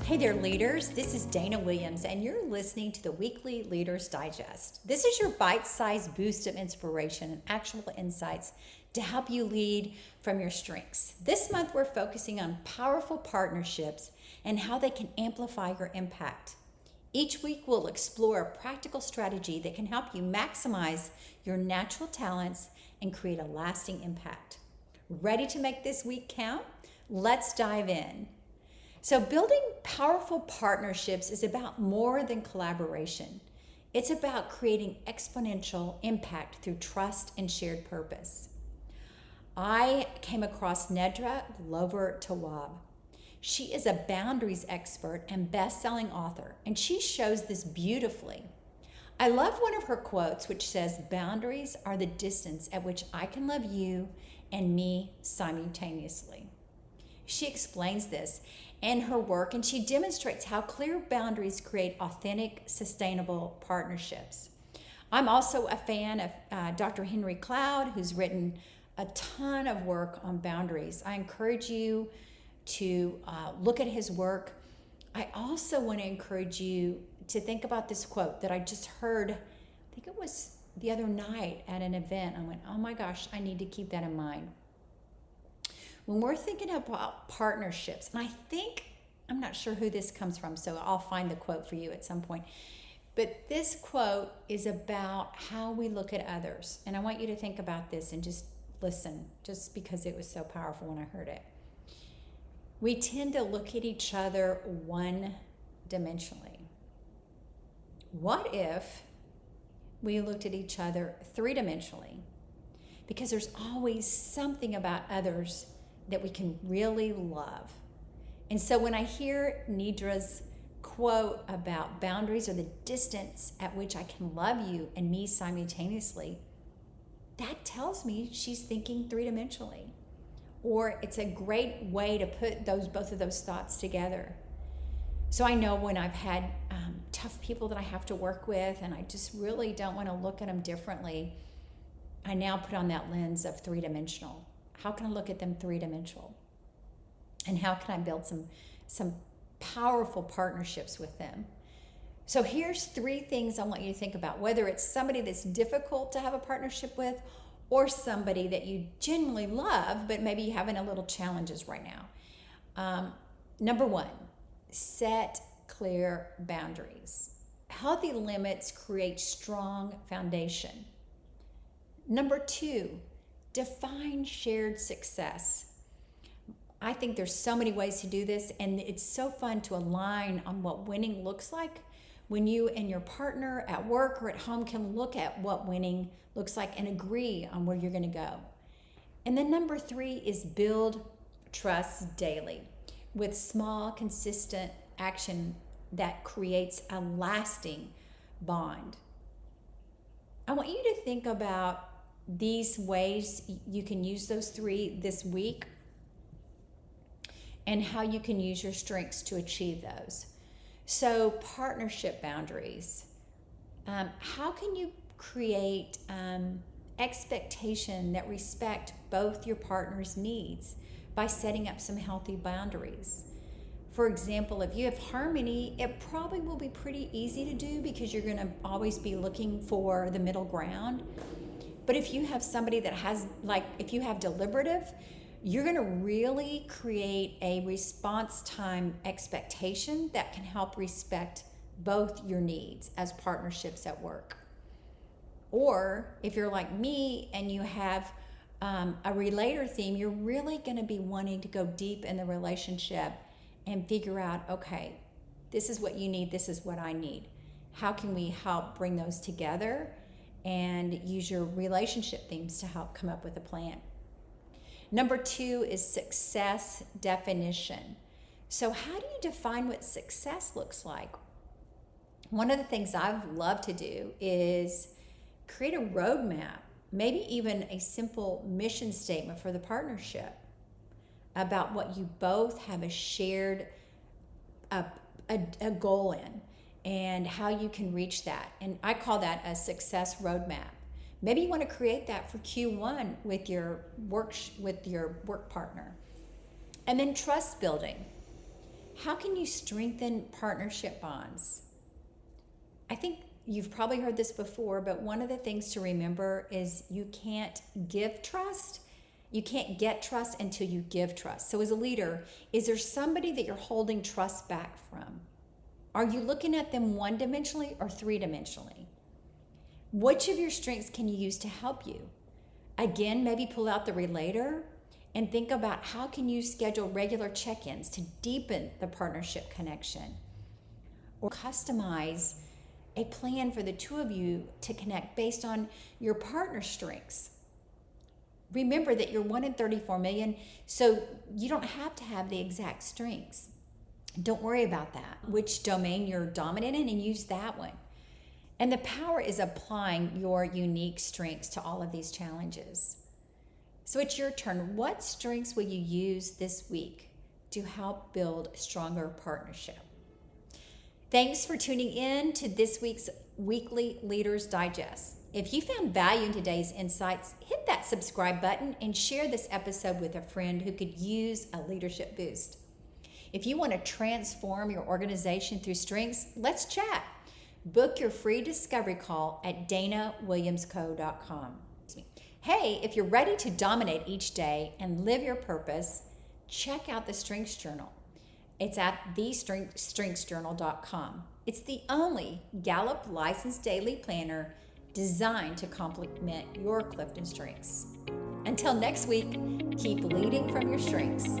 Hey there, leaders. This is Dana Williams, and you're listening to the weekly Leaders Digest. This is your bite sized boost of inspiration and actual insights to help you lead from your strengths. This month, we're focusing on powerful partnerships and how they can amplify your impact. Each week, we'll explore a practical strategy that can help you maximize your natural talents and create a lasting impact. Ready to make this week count? Let's dive in. So, building powerful partnerships is about more than collaboration. It's about creating exponential impact through trust and shared purpose. I came across Nedra Glover Tawwab. She is a boundaries expert and best-selling author, and she shows this beautifully. I love one of her quotes, which says, "Boundaries are the distance at which I can love you and me simultaneously." She explains this in her work, and she demonstrates how clear boundaries create authentic, sustainable partnerships. I'm also a fan of Dr. Henry Cloud, who's written a ton of work on boundaries. I encourage you to look at his work. I also want to encourage you to think about this quote that I just heard, I think it was the other night at an event. I went, oh my gosh, I need to keep that in mind. When we're thinking about partnerships, and I'm not sure who this comes from, so I'll find the quote for you at some point. But this quote is about how we look at others. And I want you to think about this and just listen, just because it was so powerful when I heard it. We tend to look at each other one-dimensionally. What if we looked at each other three-dimensionally? Because there's always something about others that we can really love. And so when I hear Nedra's quote about boundaries are the distance at which I can love you and me simultaneously, that tells me she's thinking three-dimensionally. Or it's a great way to put both of those thoughts together. So I know when I've had tough people that I have to work with and I just really don't want to look at them differently, I now put on that lens of three-dimensional. How can I look at them three-dimensional? And how can I build some powerful partnerships with them? So here's three things I want you to think about, whether it's somebody that's difficult to have a partnership with or somebody that you genuinely love, but maybe you're having a little challenges right now. Number one, set clear boundaries. Healthy limits create strong foundation. Number two, define shared success. I think there's so many ways to do this, and it's so fun to align on what winning looks like when you and your partner at work or at home can look at what winning looks like and agree on where you're going to go. And then number three is build trust daily with small, consistent action that creates a lasting bond. I want you to think about these ways you can use those three this week and how you can use your strengths to achieve those. So partnership boundaries. How can you create expectation that respect both your partner's needs by setting up some healthy boundaries? For example, if you have harmony, it probably will be pretty easy to do because you're going to always be looking for the middle ground. But if you have somebody that has, if you have deliberative, you're going to really create a response time expectation that can help respect both your needs as partnerships at work. Or if you're like me and you have a relator theme, you're really going to be wanting to go deep in the relationship and figure out, okay, this is what you need, this is what I need. How can we help bring those together and use your relationship themes to help come up with a plan? Number two is success definition. So how do you define what success looks like? One of the things I've loved to do is create a roadmap, maybe even a simple mission statement for the partnership about what you both have a shared a goal in and how you can reach that. And I call that a success roadmap. Maybe you want to create that for Q1 with your work partner. And then trust building. How can you strengthen partnership bonds? I think you've probably heard this before, but one of the things to remember is you can't give trust. You can't get trust until you give trust. So as a leader, is there somebody that you're holding trust back from? Are you looking at them one-dimensionally or three-dimensionally? Which of your strengths can you use to help you? Again, maybe pull out the relator and think about how can you schedule regular check-ins to deepen the partnership connection, or customize a plan for the two of you to connect based on your partner's strengths. Remember that you're 1 in 34 million, so you don't have to have the exact strengths. Don't worry about that. Which domain you're dominant in, and use that one. And the power is applying your unique strengths to all of these challenges. So it's your turn. What strengths will you use this week to help build a stronger partnership? Thanks for tuning in to this week's Weekly Leaders Digest. If you found value in today's insights, hit that subscribe button and share this episode with a friend who could use a leadership boost. If you want to transform your organization through strengths, let's chat. Book your free discovery call at danawilliamsco.com. Hey, if you're ready to dominate each day and live your purpose, check out the Strengths Journal. It's at thestrengthsjournal.com. It's the only Gallup licensed daily planner designed to complement your Clifton strengths. Until next week, keep leading from your strengths.